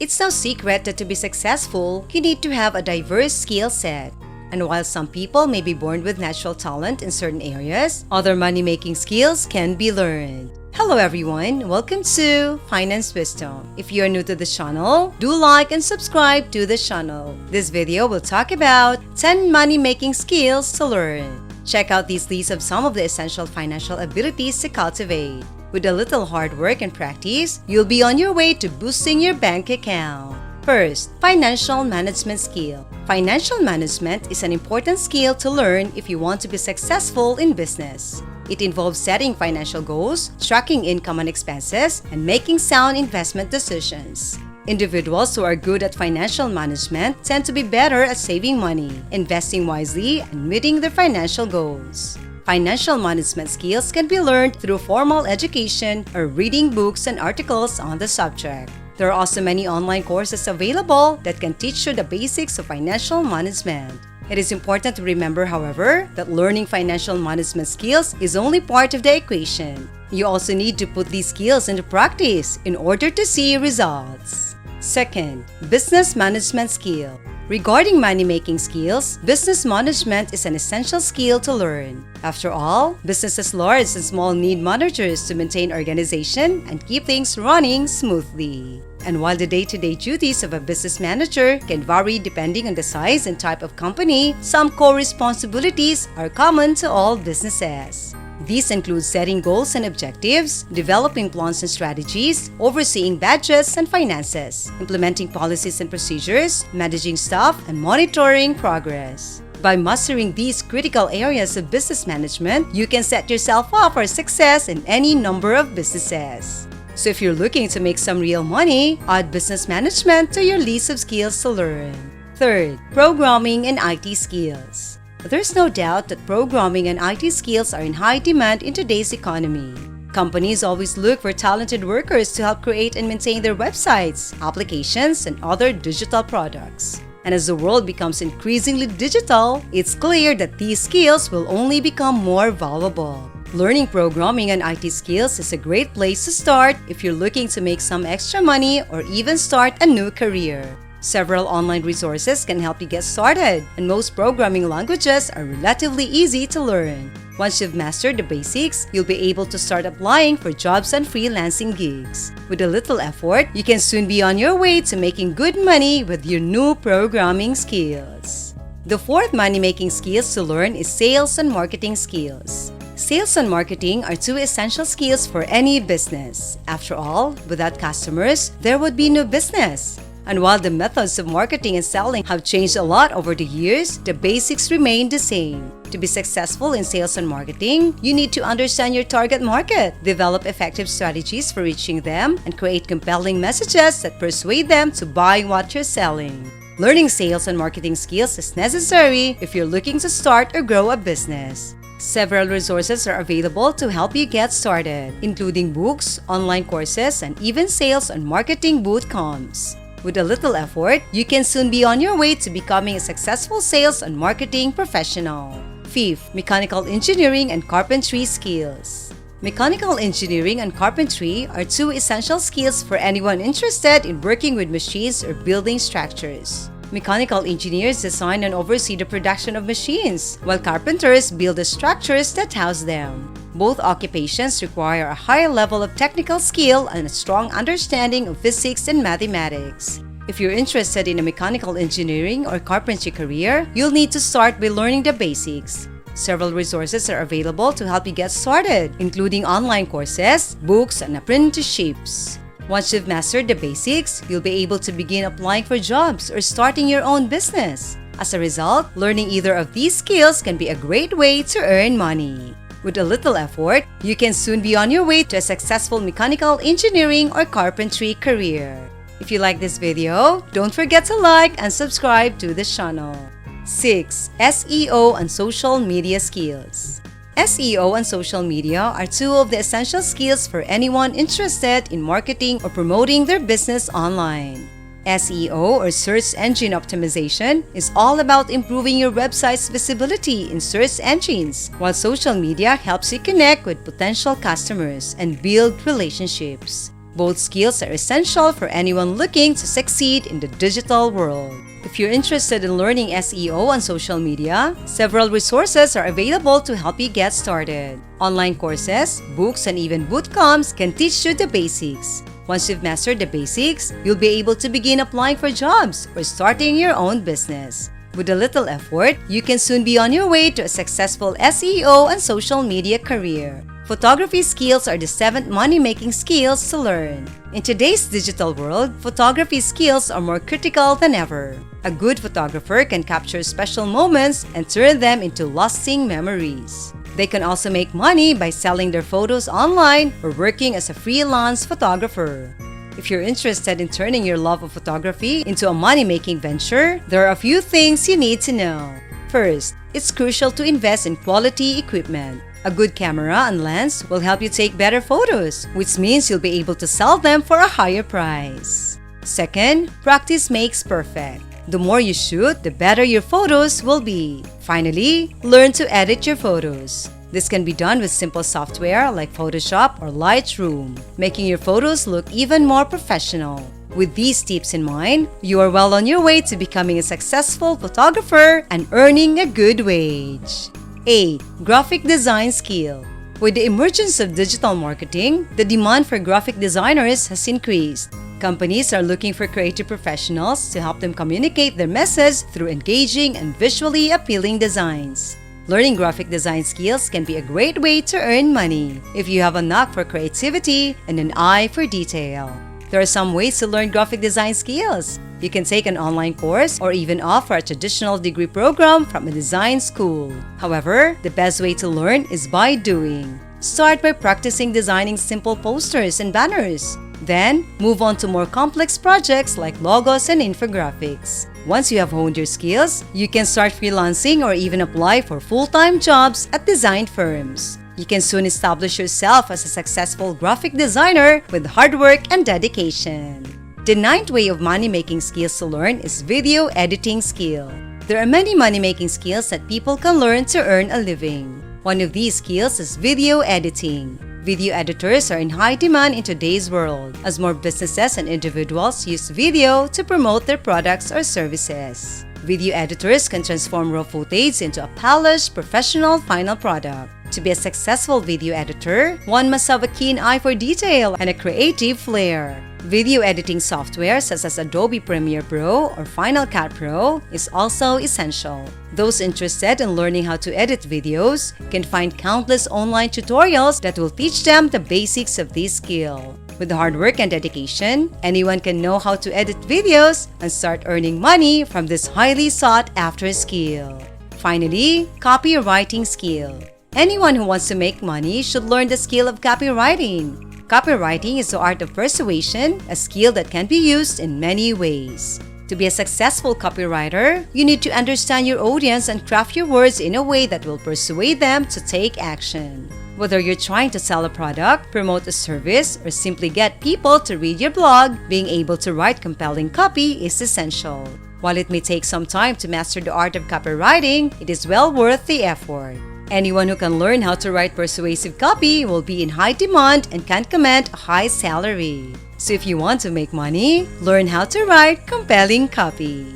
It's no secret that to be successful, you need to have a diverse skill set. And while some people may be born with natural talent in certain areas, other money-making skills can be learned. Hello everyone, welcome to Finance Wisdom. If you are new to the channel, do like and subscribe to the channel. This video will talk about 10 money-making skills to learn. Check out these lists of some of the essential financial abilities to cultivate. With a little hard work and practice, you'll be on your way to boosting your bank account. First, financial management skill. Financial management is an important skill to learn if you want to be successful in business. It involves setting financial goals, tracking income and expenses, and making sound investment decisions. Individuals who are good at financial management tend to be better at saving money, investing wisely, and meeting their financial goals. Financial management skills can be learned through formal education or reading books and articles on the subject. There are also many online courses available that can teach you the basics of financial management. It is important to remember, however, that learning financial management skills is only part of the equation. You also need to put these skills into practice in order to see results. Second, business management skill. Regarding money-making skills, business management is an essential skill to learn. After all, businesses large and small need managers to maintain organization and keep things running smoothly. And while the day-to-day duties of a business manager can vary depending on the size and type of company, some core responsibilities are common to all businesses. These include setting goals and objectives, developing plans and strategies, overseeing budgets and finances, implementing policies and procedures, managing staff, and monitoring progress. By mastering these critical areas of business management, you can set yourself up for success in any number of businesses. So if you're looking to make some real money, add business management to your list of skills to learn. Third, programming and IT skills. There's no doubt that programming and IT skills are in high demand in today's economy. Companies always look for talented workers to help create and maintain their websites, applications, and other digital products. And as the world becomes increasingly digital, it's clear that these skills will only become more valuable. Learning programming and IT skills is a great place to start if you're looking to make some extra money or even start a new career. Several online resources can help you get started, and most programming languages are relatively easy to learn. Once you've mastered the basics, you'll be able to start applying for jobs and freelancing gigs. With a little effort, you can soon be on your way to making good money with your new programming skills. The fourth money-making skills to learn is sales and marketing skills. Sales and marketing are two essential skills for any business. After all, without customers, there would be no business. And while the methods of marketing and selling have changed a lot over the years, the basics remain the same. To be successful in sales and marketing, you need to understand your target market, develop effective strategies for reaching them, and create compelling messages that persuade them to buy what you're selling. Learning sales and marketing skills is necessary if you're looking to start or grow a business. Several resources are available to help you get started, including books, online courses, and even sales and marketing boot camps. With a little effort, you can soon be on your way to becoming a successful sales and marketing professional. Fifth, mechanical engineering and carpentry skills. Mechanical engineering and carpentry are two essential skills for anyone interested in working with machines or building structures. Mechanical engineers design and oversee the production of machines, while carpenters build the structures that house them. Both occupations require a high level of technical skill and a strong understanding of physics and mathematics. If you're interested in a mechanical engineering or carpentry career, you'll need to start by learning the basics. Several resources are available to help you get started, including online courses, books, and apprenticeships. Once you've mastered the basics, you'll be able to begin applying for jobs or starting your own business. As a result, learning either of these skills can be a great way to earn money. With a little effort, you can soon be on your way to a successful mechanical engineering or carpentry career. If you like this video, don't forget to like and subscribe to the channel. 6. SEO and social media skills. SEO and social media are two of the essential skills for anyone interested in marketing or promoting their business online. SEO or search engine optimization is all about improving your website's visibility in search engines, while social media helps you connect with potential customers and build relationships. Both skills are essential for anyone looking to succeed in the digital world. If you're interested in learning SEO on social media, several resources are available to help you get started. Online courses, books, and even boot camps can teach you the basics. Once you've mastered the basics, you'll be able to begin applying for jobs or starting your own business. With a little effort, you can soon be on your way to a successful SEO and social media career. Photography skills are the 7th money-making skills to learn. In today's digital world, photography skills are more critical than ever. A good photographer can capture special moments and turn them into lasting memories. They can also make money by selling their photos online or working as a freelance photographer. If you're interested in turning your love of photography into a money-making venture, there are a few things you need to know. First, it's crucial to invest in quality equipment. A good camera and lens will help you take better photos, which means you'll be able to sell them for a higher price. Second, practice makes perfect. The more you shoot, the better your photos will be. Finally, learn to edit your photos. This can be done with simple software like Photoshop or Lightroom, making your photos look even more professional. With these tips in mind, you are well on your way to becoming a successful photographer and earning a good wage. 8. Graphic design skill. With the emergence of digital marketing, the demand for graphic designers has increased. Companies are looking for creative professionals to help them communicate their message through engaging and visually appealing designs. Learning graphic design skills can be a great way to earn money if you have a knack for creativity and an eye for detail. There are some ways to learn graphic design skills. You can take an online course or even offer a traditional degree program from a design school. However, the best way to learn is by doing. Start by practicing designing simple posters and banners. Then, move on to more complex projects like logos and infographics. Once you have honed your skills, you can start freelancing or even apply for full-time jobs at design firms. You can soon establish yourself as a successful graphic designer with hard work and dedication. The 9th way of money-making skills to learn is video editing skill. There are many money-making skills that people can learn to earn a living. One of these skills is video editing. Video editors are in high demand in today's world as more businesses and individuals use video to promote their products or services. Video editors can transform raw footage into a polished, professional final product. To be a successful video editor, one must have a keen eye for detail and a creative flair. Video editing software such as Adobe Premiere Pro or Final Cut Pro is also essential. Those interested in learning how to edit videos can find countless online tutorials that will teach them the basics of this skill. With hard work and dedication, anyone can know how to edit videos and start earning money from this highly sought-after skill. Finally, copywriting skill. Anyone who wants to make money should learn the skill of copywriting. Copywriting is the art of persuasion, a skill that can be used in many ways. To be a successful copywriter, you need to understand your audience and craft your words in a way that will persuade them to take action. Whether you're trying to sell a product, promote a service, or simply get people to read your blog, being able to write compelling copy is essential. While it may take some time to master the art of copywriting, it is well worth the effort. Anyone who can learn how to write persuasive copy will be in high demand and can command a high salary. So if you want to make money, learn how to write compelling copy.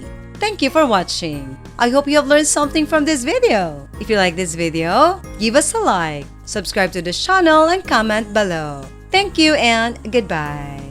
Thank you for watching. I hope you have learned something from this video. If you like this video, give us a like, subscribe to the channel, and comment below. Thank you and goodbye.